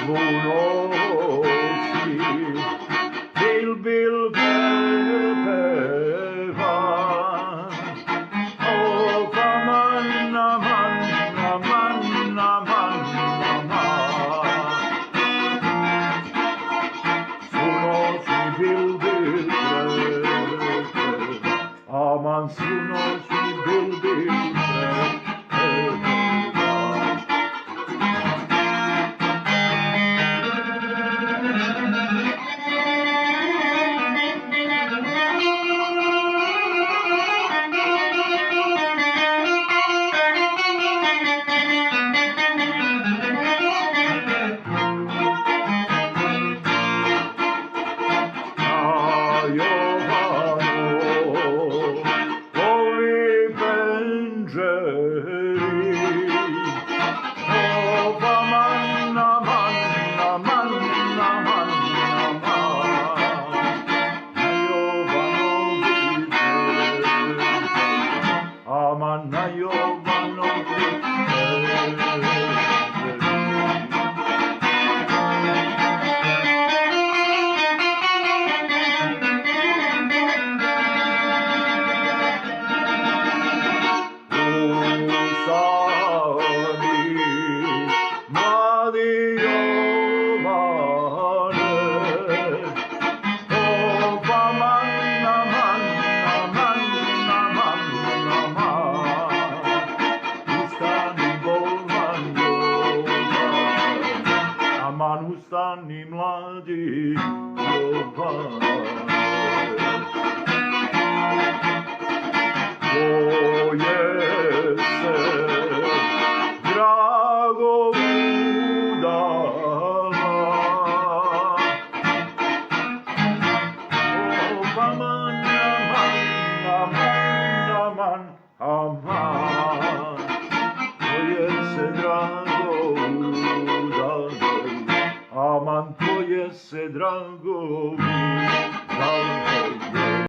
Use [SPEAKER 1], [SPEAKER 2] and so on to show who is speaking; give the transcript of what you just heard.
[SPEAKER 1] unosi, bil peva. Oh, aman, aman, aman, aman, aman. Sunosi bil aman, sunosi bil Aman na Jovanovi, ustani mladi Jovane. Boje se drago udala, oh, aman, aman, aman, aman, aman, boje se drago udala. Aman, tvoje se drago udala.